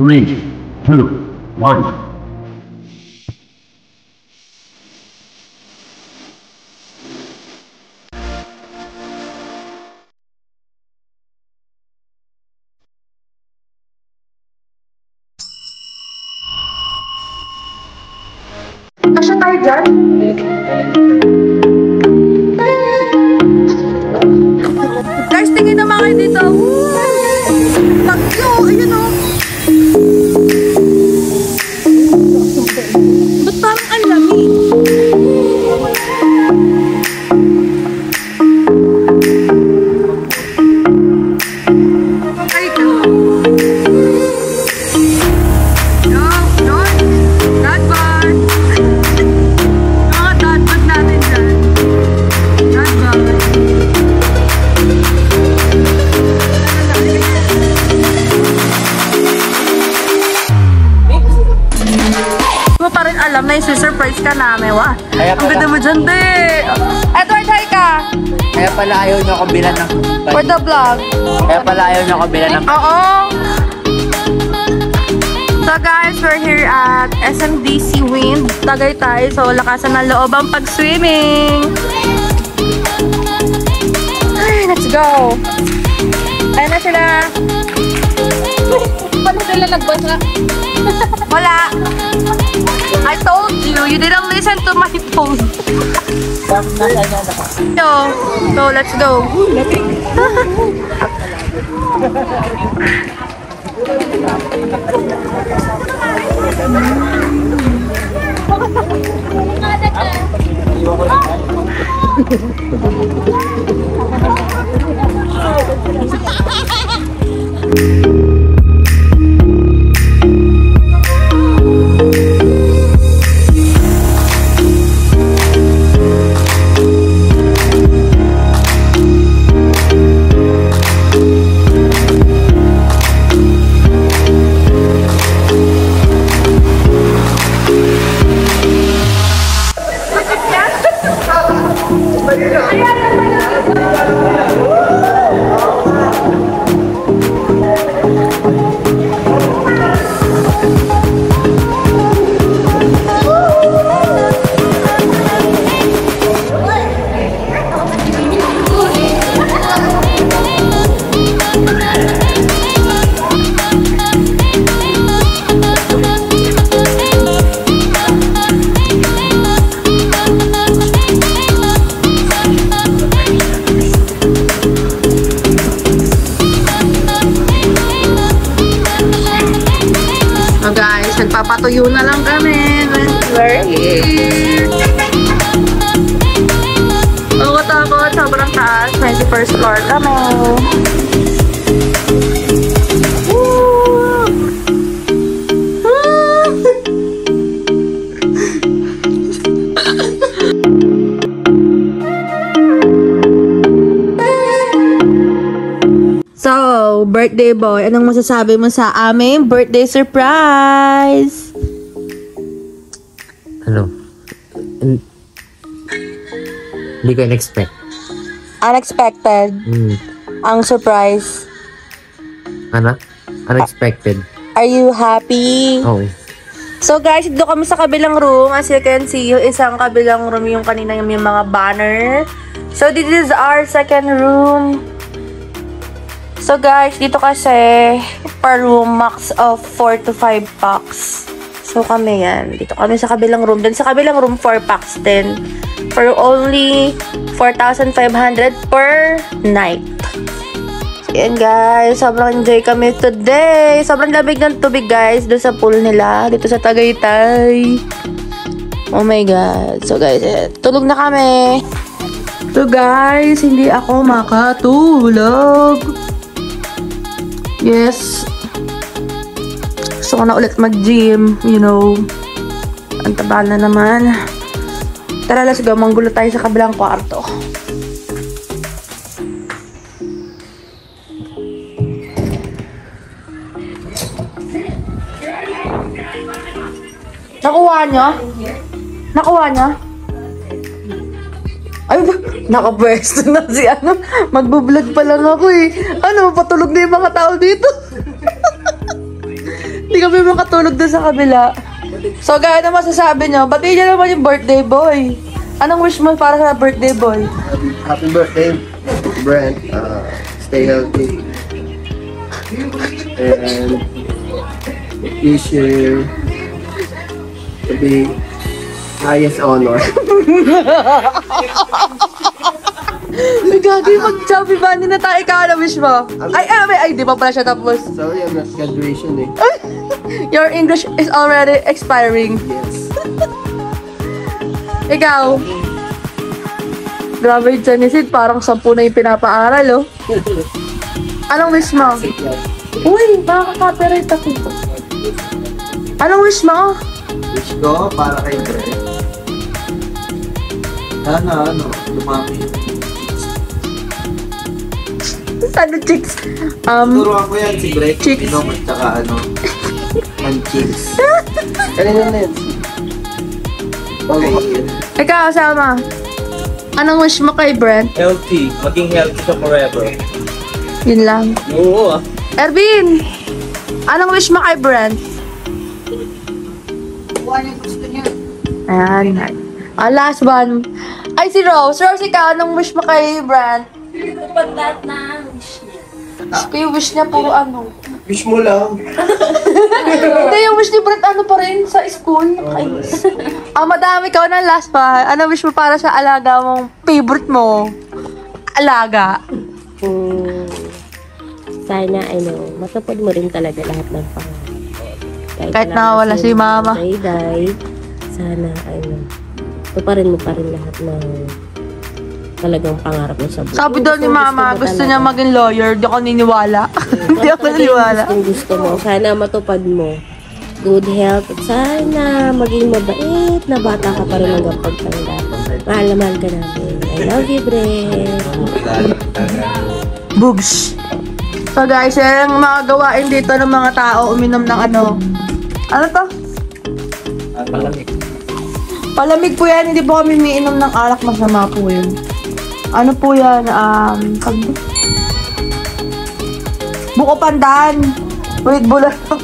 3, 2, 1. Kasya tayo dyan? Guys, tingin naman kayo dito. Bagyo, ayun o. Ba't parang ang lamig? Ay, ito. Alam na yung surprise ka namin, wa? Ang ganda mo dyan, de! Edward, hi ka! Kaya pala ayaw nyo akong bilan ng... For the vlog. Kaya pala ayaw nyo akong bilan ng... Oo! So guys, we're here at SMDC Wind, Tagaytay. So, lakasan ng loob ang pag-swimming. Ay, let's go! Ayan na sila! Paano sila nagbasa? Wala! I told you, you didn't listen to my phone. So let's go. Nagpapatuyo na lang kami. We're here. Takot. Sobrang taas. 21st floor kami. So, birthday boy, anong masasabi mo sa aming birthday surprise? Ano? Hindi ko in-expect. Unexpected. Ang surprise. Ano? Unexpected. Are you happy? Oh. So guys, dito kami sa kabilang room. As you can see, yung isang kabilang room yung kanina yung mga banner. So this is our second room. So guys, dito kasi per room max of 4 to 5 packs. So kami yan. Dito kami sa kabilang room. Then sa kabilang room 4 packs din. For only 4,500 per night. So yan guys, sobrang enjoy kami today. Sobrang lamig ng tubig guys doon sa pool nila dito sa Tagaytay. Oh my god. So guys, tulog na kami. So guys, hindi ako makatulog. Yes. Gusto ko na ulit mag-gym, you know. Ang taba na naman. Tara, let's go. Manggulo tayo sa kabilang kwarto. Nakuha niya? Nakuha niya? Ay, nakapwesto na si ano. Magbablog pa lang ako eh. Ano, patulog na yung mga tao dito. Di kami makatulog doon sa kabila. So, gaya na masasabi nyo, batiin nyo naman yung birthday boy. Anong wish mo para sa birthday boy? Happy birthday, Brent. Stay healthy. And wish you to be highest honor. May gagawin mag-chubby bunny na tayo. Ikaw na wish mo? Ay, di pa pala siya tapos. Sorry, I'm not graduation eh. Your English is already expiring. Yes. Ikaw? Grabe yung Janisid, parang 10 na yung pinapaaral, oh. Anong wish mo? Uy, makaka-copyright ako. Anong wish mo? Wish ko para kay Brent. Sana, lumami. Ano, chicks? Turuan ko yan si Brent. Chicks. Inom at saka ang chicks. Kanina na yan. Okay. Ikaw, Sama. Anong wish mo kay Brent? Healthy. Maging healthy ka forever. Yun lang. Oo ah. Ervin! Anong wish mo kay Brent? Ayan. Last one. Ay, si Rose. Rose, ikaw, anong wish mo kay Brent? Pag lahat na wish niya. Yung wish niya puro ano? Wish mo lang. Hindi, yung wish ni Brent ano pa rin sa school. Madami ka ng last pa. Ano wish mo para sa alaga mong favorite mo? Alaga. Sana, matupad mo rin talaga lahat ng pangarap. Kahit nawawala si Mama. Day, sana, tuparin mo pa rin lahat ng talagang pangarap mo sa buhay. Sabi daw ni Mama, gusto niya maging lawyer. Di ako niniwala. Di ako niniwala. Gusto mo. Sana matupad mo. Good health. At sana maging mabait na bata ka pa rin hanggang pagtanda. Mahal na mahal ka namin. I love you, Brent. Bugs. So guys, yan ang mga gawain dito ng mga tao uminom ng ano. Ano to? Palamig. Palamig po yan. Hindi po kami umiinom ng alak. Masama po yun. Ano po yan? Buko pandan. With bulalo.